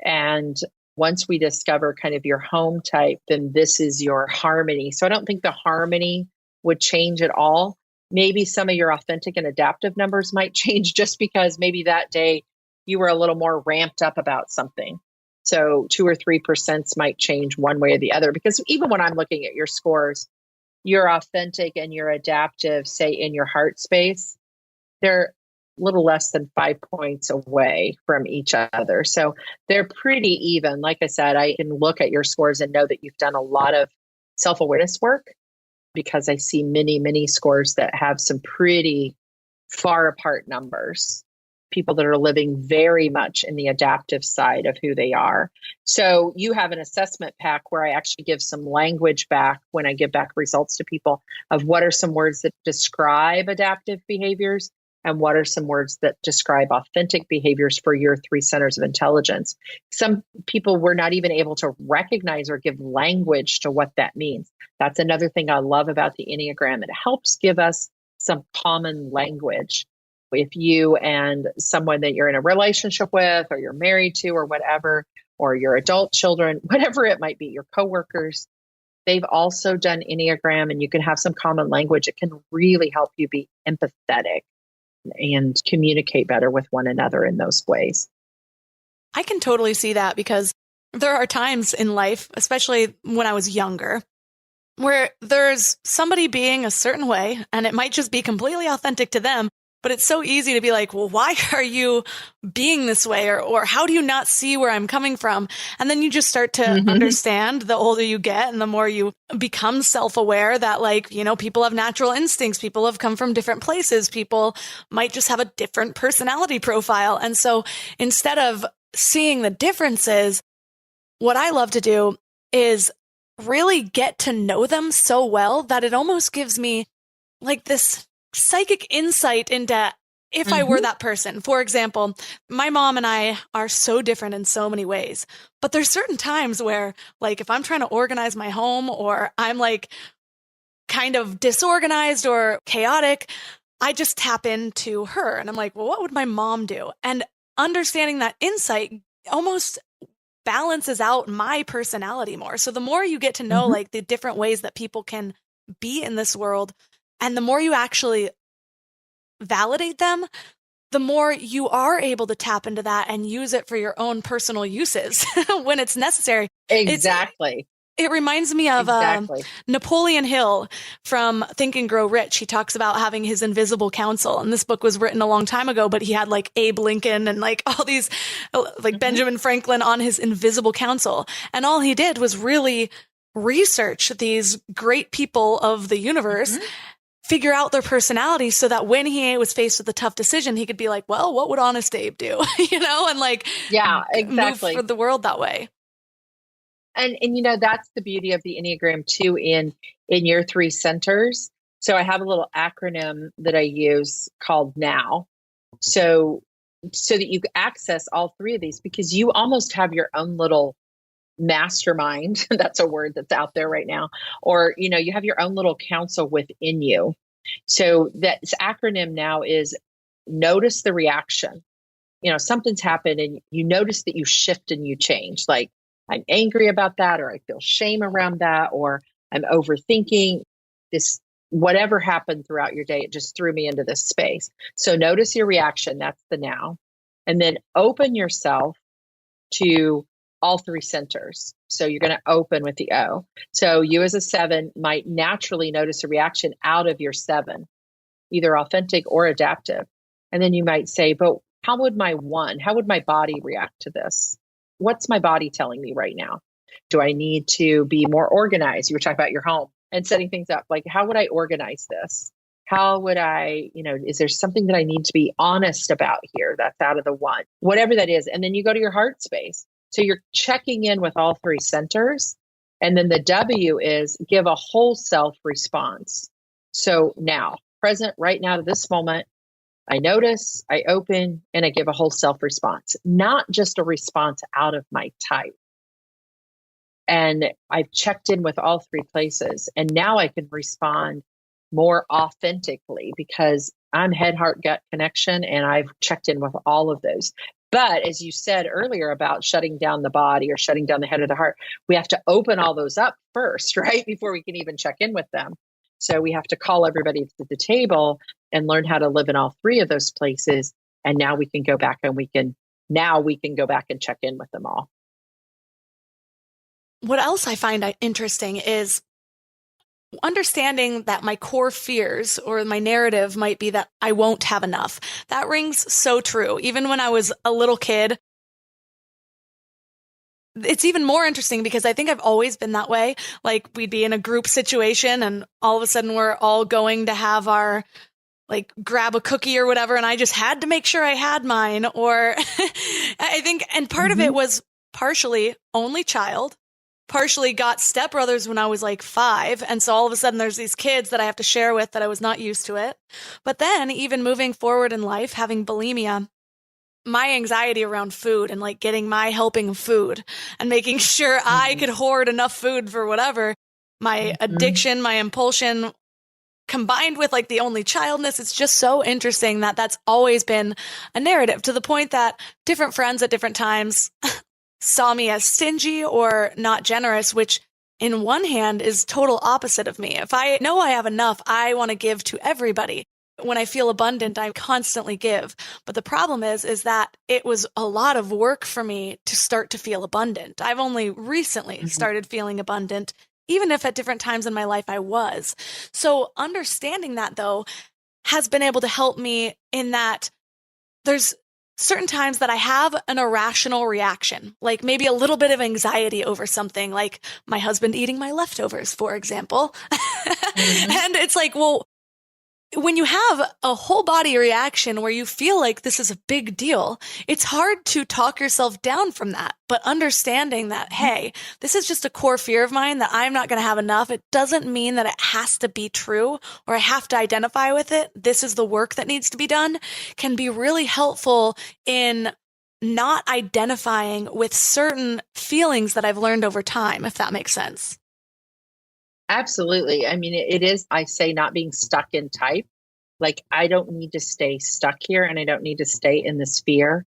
And once we discover kind of your home type, then this is your harmony. So I don't think the harmony would change at all. Maybe some of your authentic and adaptive numbers might change just because maybe that day you were a little more ramped up about something. So 2 or 3% might change one way or the other. Because even when I'm looking at your scores, your authentic and your adaptive, say in your heart space, they're a little less than 5 points away from each other. So they're pretty even. Like I said, I can look at your scores and know that you've done a lot of self-awareness work, because I see many, many scores that have some pretty far apart numbers. people that are living very much in the adaptive side of who they are. So you have an assessment pack where I actually give some language back when I give back results to people of what are some words that describe adaptive behaviors and what are some words that describe authentic behaviors for your 3 centers of intelligence. Some people were not even able to recognize or give language to what that means. That's another thing I love about the Enneagram. It helps give us some common language. If you and someone that you're in a relationship with, or you're married to, or whatever, or your adult children, whatever it might be, your coworkers, they've also done Enneagram, and you can have some common language. It can really help you be empathetic and communicate better with one another in those ways. I can totally see that, because there are times in life, especially when I was younger, where there's somebody being a certain way, and it might just be completely authentic to them. But it's so easy to be like, well, why are you being this way? Or how do you not see where I'm coming from? And then you just start to understand the older you get and the more you become self-aware that, like, you know, people have natural instincts. People have come from different places. People might just have a different personality profile. And so instead of seeing the differences, what I love to do is really get to know them so well that it almost gives me like this psychic insight into if I were that person. For example, my mom and I are so different in so many ways, but there's certain times where, like, if I'm trying to organize my home, or I'm like kind of disorganized or chaotic, I just tap into her and I'm like, well, what would my mom do? And understanding that insight almost balances out my personality more. So the more you get to know like the different ways that people can be in this world, and the more you actually validate them, the more you are able to tap into that and use it for your own personal uses when it's necessary. Exactly. It reminds me of Napoleon Hill from Think and Grow Rich. He talks about having his invisible counsel. And this book was written a long time ago, but he had like Abe Lincoln and like all these, like Benjamin Franklin on his invisible counsel. And all he did was really research these great people of the universe, figure out their personalities so that when he was faced with a tough decision, he could be like, well, what would honest Abe do? You know, and like, yeah, exactly. move for the world that way. And you know, that's the beauty of the Enneagram too, in your 3 centers. So I have a little acronym that I use called NOW. So that you access all 3 of these, because you almost have your own little mastermind. That's a word that's out there right now. Or, you know, you have your own little council within you. So that acronym now is notice the reaction. You know, something's happened and you notice that you shift and you change. Like, I'm angry about that, or I feel shame around that, or I'm overthinking this, whatever happened throughout your day. It just threw me into this space. So notice your reaction. That's the now. And then open yourself to all 3 centers. So you're going to open with the O. So you as a 7 might naturally notice a reaction out of your 7, either authentic or adaptive. And then you might say, but how would my body react to this? What's my body telling me right now? Do I need to be more organized? You were talking about your home and setting things up. Like, how would I organize this? How would I, you know, is there something that I need to be honest about here? That's out of the 1, whatever that is. And then you go to your heart space. So you're checking in with all 3 centers. And then the W is give a whole self response. So now, present right now to this moment, I notice, I open, and I give a whole self response, not just a response out of my type. And I've checked in with all 3 places. And now I can respond more authentically because I'm head, heart, gut connection. And I've checked in with all of those. But as you said earlier about shutting down the body or shutting down the head or the heart, we have to open all those up first, right? Before we can even check in with them. So we have to call everybody to the table and learn how to live in all 3 of those places. And now we can go back and we can go back and check in with them all. What else I find interesting is understanding that my core fears or my narrative might be that I won't have enough. That rings so true. Even when I was a little kid, it's even more interesting because I think I've always been that way. Like, we'd be in a group situation and all of a sudden we're all going to have our like grab a cookie or whatever. And I just had to make sure I had mine. Or I think, and part of it was partially only child, partially got stepbrothers when I was like 5. And so all of a sudden there's these kids that I have to share with that I was not used to it. But then even moving forward in life, having bulimia, my anxiety around food and like getting my helping of food and making sure I could hoard enough food for whatever, my addiction, my impulsion, combined with like the only childness, it's just so interesting that that's always been a narrative, to the point that different friends at different times saw me as stingy or not generous, which in one hand is total opposite of me. If I know I have enough, I want to give to everybody. When I feel abundant, I constantly give. But the problem is that it was a lot of work for me to start to feel abundant. I've only recently started feeling abundant, even if at different times in my life I was. So understanding that, though, has been able to help me in that there's certain times that I have an irrational reaction, like maybe a little bit of anxiety over something, like my husband eating my leftovers, for example. And it's like, well, when you have a whole body reaction where you feel like this is a big deal, it's hard to talk yourself down from that. But understanding that, hey, this is just a core fear of mine that I'm not going to have enough. It doesn't mean that it has to be true or I have to identify with it. This is the work that needs to be done, can be really helpful in not identifying with certain feelings that I've learned over time, if that makes sense. Absolutely. I mean, it is, I say, not being stuck in type. Like, I don't need to stay stuck here and I don't need to stay in this fear.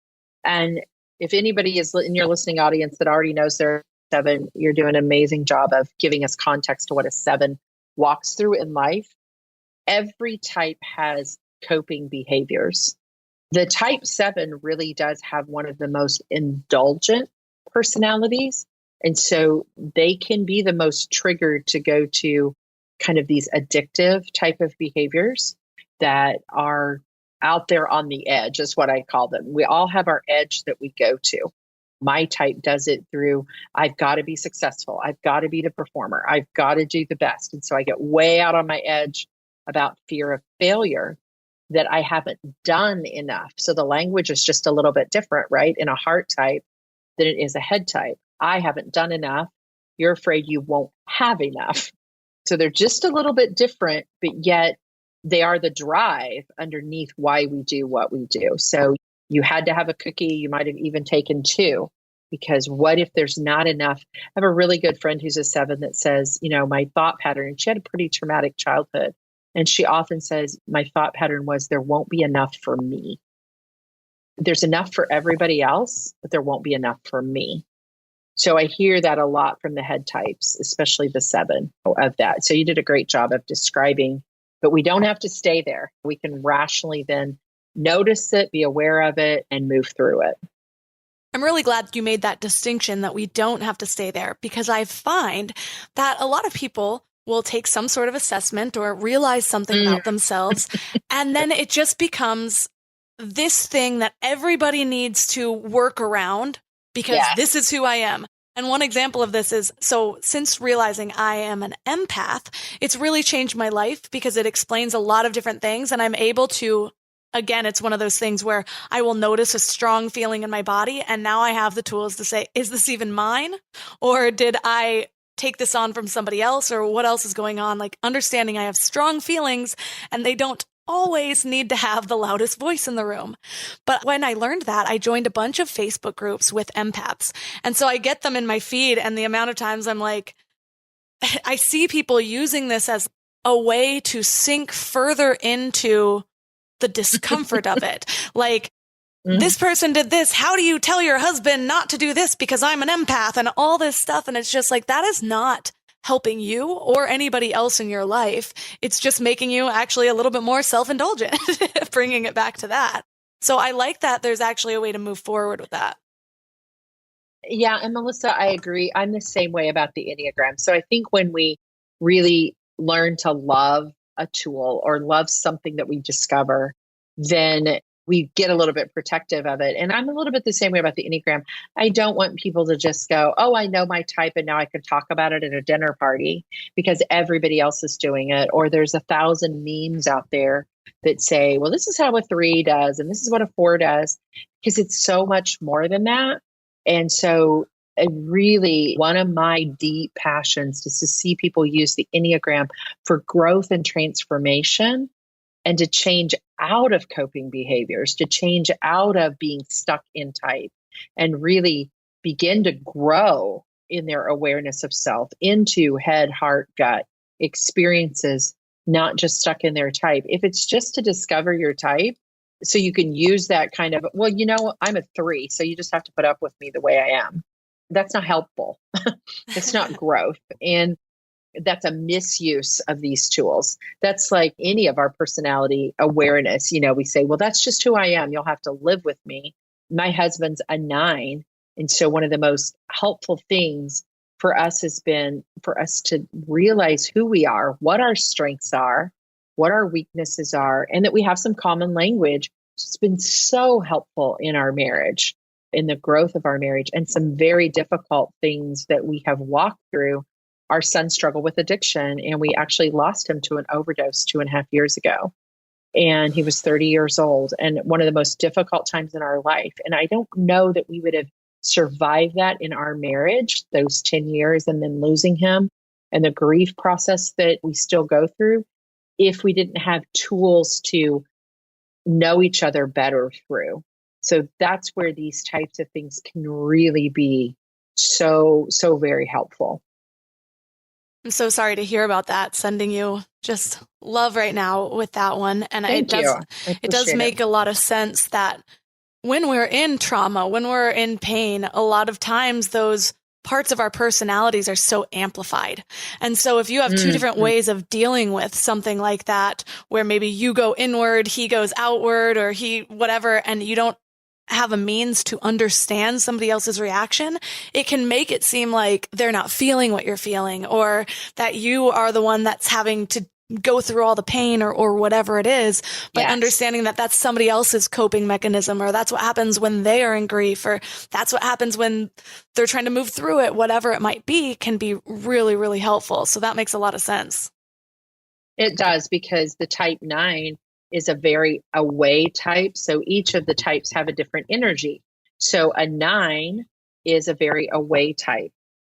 And if anybody is in your listening audience that already knows they're 7, you're doing an amazing job of giving us context to what a 7 walks through in life. Every type has coping behaviors. The type 7 really does have one of the most indulgent personalities. And so they can be the most triggered to go to kind of these addictive type of behaviors that are out there on the edge, is what I call them. We all have our edge that we go to. My type does it through, I've got to be successful. I've got to be the performer. I've got to do the best. And so I get way out on my edge about fear of failure, that I haven't done enough. So the language is just a little bit different, right? In a heart type than it is a head type. I haven't done enough. You're afraid you won't have enough. So they're just a little bit different, but yet they are the drive underneath why we do what we do. So you had to have a cookie. You might have even taken 2, because what if there's not enough? I have a really good friend who's a 7 that says, my thought pattern, and she had a pretty traumatic childhood. And she often says, my thought pattern was, there won't be enough for me. There's enough for everybody else, but there won't be enough for me. So I hear that a lot from the head types, especially the 7 of that. So you did a great job of describing, but we don't have to stay there. We can rationally then notice it, be aware of it, and move through it. I'm really glad you made that distinction that we don't have to stay there, because I find that a lot of people will take some sort of assessment or realize something about themselves, and then it just becomes this thing that everybody needs to work around, because this is who I am. And one example of this is, so since realizing I am an empath, it's really changed my life because it explains a lot of different things. And I'm able to, again, it's one of those things where I will notice a strong feeling in my body. And now I have the tools to say, is this even mine? Or did I take this on from somebody else? Or what else is going on? Like understanding I have strong feelings and they don't always need to have the loudest voice in the room. But when I learned that, I joined a bunch of Facebook groups with empaths. And so I get them in my feed, and the amount of times I'm like, I see people using this as a way to sink further into the discomfort of it. Like, this person did this. How do you tell your husband not to do this because I'm an empath, and all this stuff? And it's just like, that is not helping you or anybody else in your life. It's just making you actually a little bit more self-indulgent, bringing it back to that. So I like that there's actually a way to move forward with that. Yeah. And Melissa, I agree. I'm the same way about the Enneagram. So I think when we really learn to love a tool or love something that we discover, then we get a little bit protective of it. And I'm a little bit the same way about the Enneagram. I don't want people to just go, oh, I know my type and now I can talk about it at a dinner party because everybody else is doing it. Or there's 1,000 memes out there that say, well, this is how a 3 does and this is what a 4 does, because it's so much more than that. And so one of my deep passions is to see people use the Enneagram for growth and transformation, and to change out of coping behaviors, to change out of being stuck in type, and really begin to grow in their awareness of self into head, heart, gut experiences, not just stuck in their type. If it's just to discover your type, so you can use that kind of, well, I'm a 3, so you just have to put up with me the way I am. That's not helpful. It's not growth. And that's a misuse of these tools. That's like any of our personality awareness. We say, well, that's just who I am. You'll have to live with me. My husband's a 9. And so one of the most helpful things for us has been for us to realize who we are, what our strengths are, what our weaknesses are, and that we have some common language. It's been so helpful in our marriage, in the growth of our marriage, and some very difficult things that we have walked through. Our son struggled with addiction, and we actually lost him to an overdose 2.5 years ago. And he was 30 years old, and one of the most difficult times in our life. And I don't know that we would have survived that in our marriage, those 10 years, and then losing him and the grief process that we still go through, if we didn't have tools to know each other better through. So that's where these types of things can really be so very helpful. I'm so sorry to hear about that. Sending you just love right now with that one. And it does make a lot of sense that when we're in trauma, when we're in pain, a lot of times those parts of our personalities are so amplified. And so if you have two different ways of dealing with something like that, where maybe you go inward, he goes outward, or whatever, and you don't have a means to understand somebody else's reaction, it can make it seem like they're not feeling what you're feeling, or that you are the one that's having to go through all the pain or whatever it is. But understanding that that's somebody else's coping mechanism, or that's what happens when they are in grief, or that's what happens when they're trying to move through it, whatever it might be, can be really, really helpful. So that makes a lot of sense. It does, because the type 9 is a very away type. So each of the types have a different energy. So a 9 is a very away type.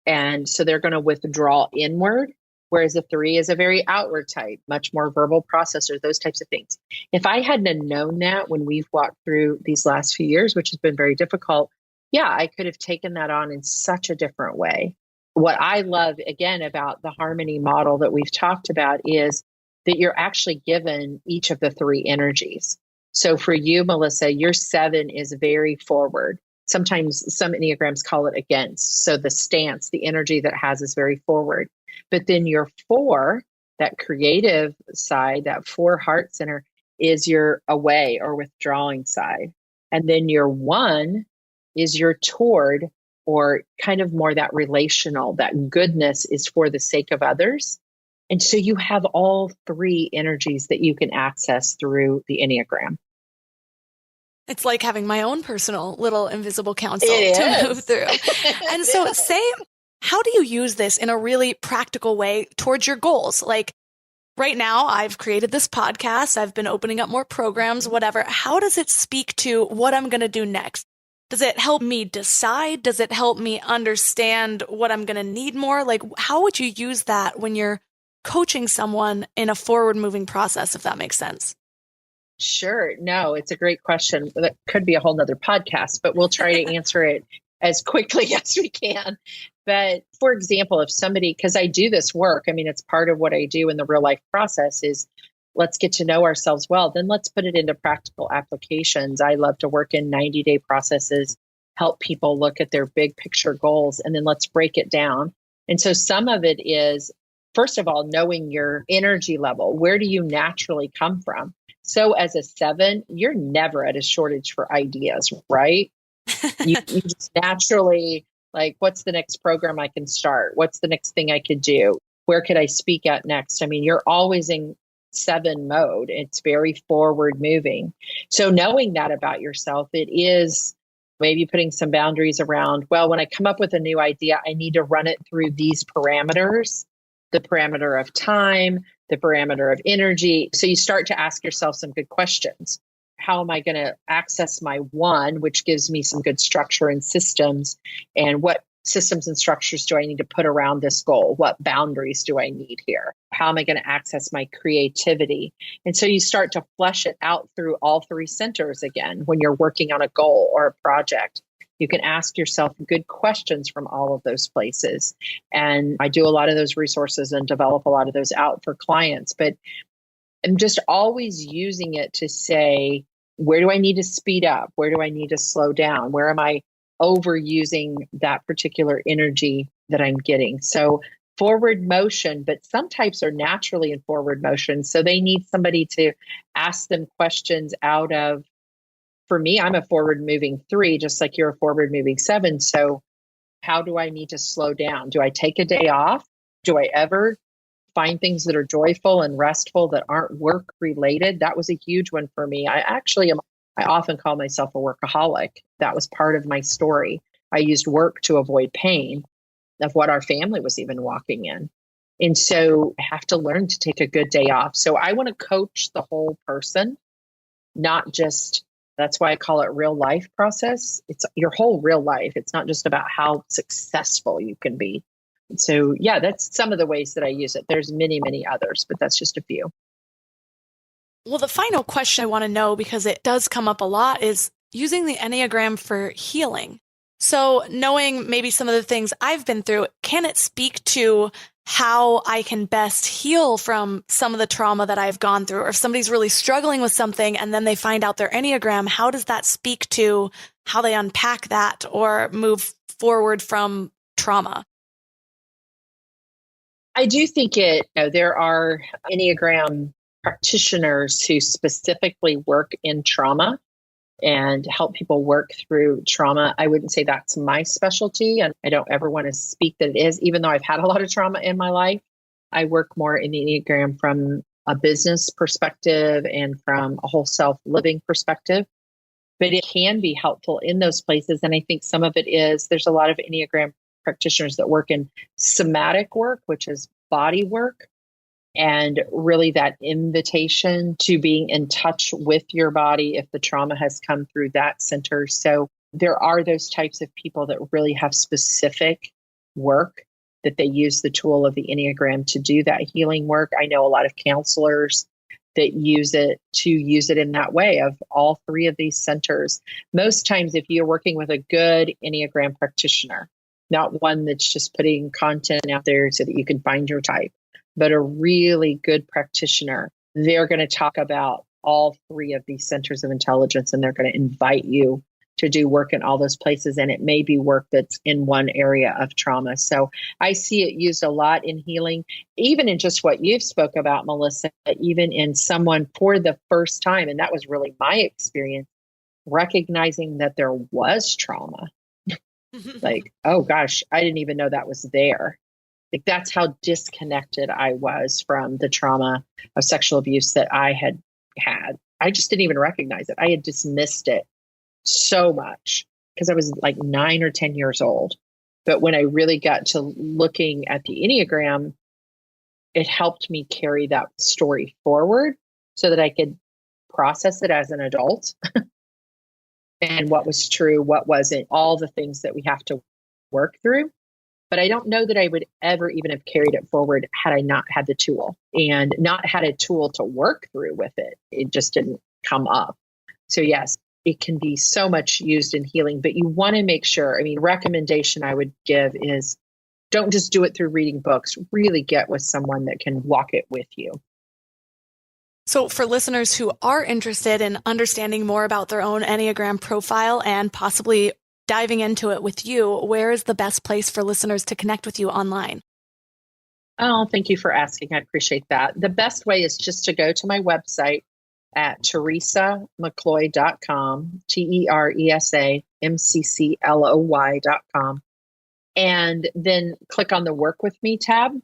And so they're going to withdraw inward, whereas a 3 is a very outward type, much more verbal processor, those types of things. If I hadn't known that when we've walked through these last few years, which has been very difficult, I could have taken that on in such a different way. What I love, again, about the harmony model that we've talked about is that you're actually given each of the 3 energies. So for you, Melissa, your 7 is very forward. Sometimes some Enneagrams call it against. So the stance, the energy that it has is very forward. But then your 4, that creative side, that 4 heart center, is your away or withdrawing side. And then your 1 is your toward, or kind of more that relational, that goodness is for the sake of others. And so you have all 3 energies that you can access through the Enneagram. It's like having my own personal little invisible council to move through. And so how do you use this in a really practical way towards your goals? Like right now, I've created this podcast. I've been opening up more programs, whatever. How does it speak to what I'm going to do next? Does it help me decide? Does it help me understand what I'm going to need more? Like, how would you use that when you're coaching someone in a forward-moving process, if that makes sense? Sure. No, it's a great question. That could be a whole nother podcast, but we'll try to answer it as quickly as we can. But for example, if somebody, because I do this work, I mean, it's part of what I do in the real life process is let's get to know ourselves well, then let's put it into practical applications. I love to work in 90-day processes, help people look at their big picture goals, and then let's break it down. And so some of it is, first of all, knowing your energy level. Where do you naturally come from? So as a 7, you're never at a shortage for ideas, right? You just naturally, like, what's the next program I can start? What's the next thing I could do? Where could I speak at next? I mean, you're always in 7 mode. It's very forward moving. So knowing that about yourself, it is maybe putting some boundaries around, well, when I come up with a new idea, I need to run it through these parameters, the parameter of time, the parameter of energy. So you start to ask yourself some good questions. How am I going to access my one, which gives me some good structure and systems? And what systems and structures do I need to put around this goal? What boundaries do I need here? How am I going to access my creativity? And so you start to flesh it out through all 3 centers again when you're working on a goal or a project. You can ask yourself good questions from all of those places. And I do a lot of those resources and develop a lot of those out for clients. But I'm just always using it to say, where do I need to speed up? Where do I need to slow down? Where am I overusing that particular energy that I'm getting? So forward motion, but some types are naturally in forward motion. So they need somebody to ask them questions out of, for me, I'm a forward moving 3, just like you're a forward moving 7. So how do I need to slow down? Do I take a day off? Do I ever find things that are joyful and restful that aren't work related? That was a huge one for me. I often call myself a workaholic. That was part of my story. I used work to avoid pain of what our family was even walking in. And so I have to learn to take a good day off. So I want to coach the whole person, not just, that's why I call it real life process. It's your whole real life. It's not just about how successful you can be. So yeah, that's some of the ways that I use it. There's many, many others, but that's just a few. Well, the final question I want to know, because it does come up a lot, is using the Enneagram for healing. So knowing maybe some of the things I've been through, can it speak to how I can best heal from some of the trauma that I've gone through? Or if somebody's really struggling with something and then they find out their Enneagram, how does that speak to how they unpack that or move forward from trauma? I do think there are Enneagram practitioners who specifically work in trauma and help people work through trauma. I wouldn't say that's my specialty, and I don't ever want to speak that it is, even though I've had a lot of trauma in my life. I work more in the Enneagram from a business perspective and from a whole self living perspective, but it can be helpful in those places. And I think some of it is, there's a lot of Enneagram practitioners that work in somatic work, which is body work, and really that invitation to being in touch with your body if the trauma has come through that center. So there are those types of people that really have specific work that they use the tool of the Enneagram to do that healing work. I know a lot of counselors that use it in that way of all 3 of these centers. Most times, if you're working with a good Enneagram practitioner, not one that's just putting content out there so that you can find your type, but a really good practitioner, they're going to talk about all 3 of these centers of intelligence, and they're going to invite you to do work in all those places. And it may be work that's in one area of trauma. So I see it used a lot in healing, even in just what you've spoke about, Melissa, even in someone for the first time. And that was really my experience, recognizing that there was trauma. Like, oh gosh, I didn't even know that was there. Like, that's how disconnected I was from the trauma of sexual abuse that I had. I just didn't even recognize it. I had dismissed it so much because I was like 9 or 10 years old. But when I really got to looking at the Enneagram, it helped me carry that story forward so that I could process it as an adult and what was true, what wasn't, all the things that we have to work through. But I don't know that I would ever even have carried it forward had I not had the tool and not had a tool to work through with it. It just didn't come up. So yes, it can be so much used in healing, but you want to make sure, recommendation I would give is don't just do it through reading books, really get with someone that can walk it with you. So for listeners who are interested in understanding more about their own Enneagram profile and possibly diving into it with you, where is the best place for listeners to connect with you online? Oh, thank you for asking. I appreciate that. The best way is just to go to my website at teresamccloy.com, TeresaMccloy.com, and then click on the Work With Me tab.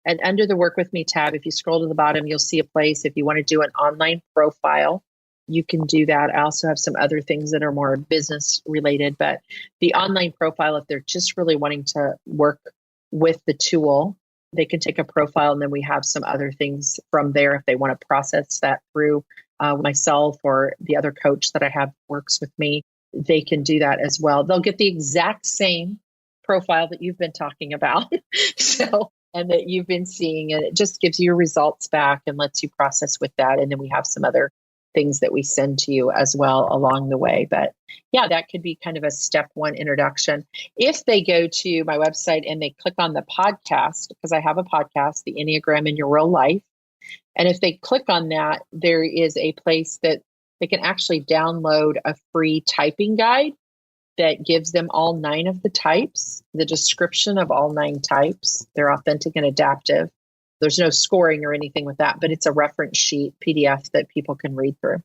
And under the Work With Me tab, if you scroll to the bottom, you'll see a place. If you want to do an online profile, you can do that. I also have some other things that are more business related, but the online profile, if they're just really wanting to work with the tool, they can take a profile, and then we have some other things from there if they want to process that through myself or the other coach that I have works with me. They can do that as well. They'll get the exact same profile that you've been talking about. And that you've been seeing, and it just gives you your results back and lets you process with that. And then we have some other things that we send to you as well along the way. But yeah, that could be kind of a step one introduction. If they go to my website and they click on the podcast, because I have a podcast, The Enneagram in Your Real Life. And if they click on that, there is a place that they can actually download a free typing guide that gives them all 9 of the types, the description of all 9 types. They're authentic and adaptive. There's no scoring or anything with that, but it's a reference sheet PDF that people can read through.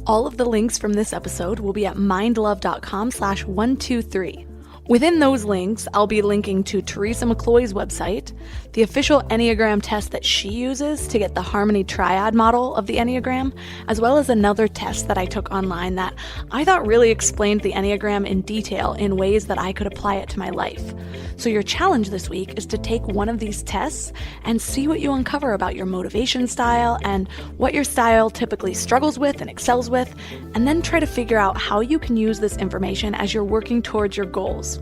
All of the links from this episode will be at mindlove.com/123. Within those links, I'll be linking to Teresa McCloy's website, the official Enneagram test that she uses to get the Harmony Triad model of the Enneagram, as well as another test that I took online that I thought really explained the Enneagram in detail in ways that I could apply it to my life. So your challenge this week is to take one of these tests and see what you uncover about your motivation style and what your style typically struggles with and excels with, and then try to figure out how you can use this information as you're working towards your goals.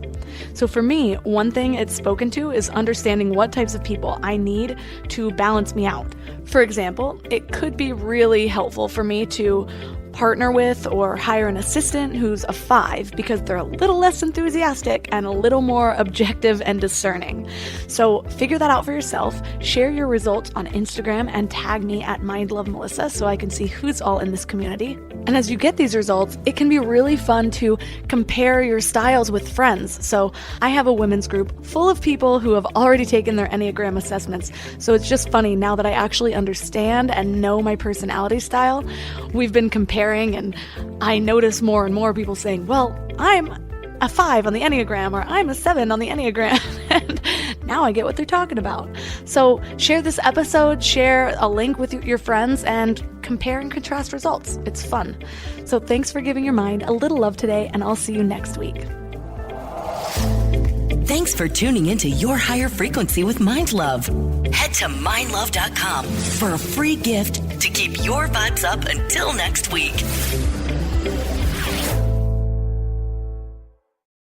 So for me, one thing it's spoken to is understanding what types of people I need to balance me out. For example, it could be really helpful for me to partner with or hire an assistant who's a 5 because they're a little less enthusiastic and a little more objective and discerning. So figure that out for yourself, share your results on Instagram and tag me at MindLoveMelissa so I can see who's all in this community. And as you get these results, it can be really fun to compare your styles with friends. So I have a women's group full of people who have already taken their Enneagram assessments. So it's just funny now that I actually understand and know my personality style. We've been comparing, and I notice more and more people saying, well, I'm a 5 on the Enneagram, or I'm a 7 on the Enneagram. And now I get what they're talking about. So share this episode, share a link with your friends, and compare and contrast results. It's fun. So thanks for giving your mind a little love today, and I'll see you next week. Thanks for tuning into Your Higher Frequency with Mind Love. Head to mindlove.com for a free gift to keep your vibes up until next week.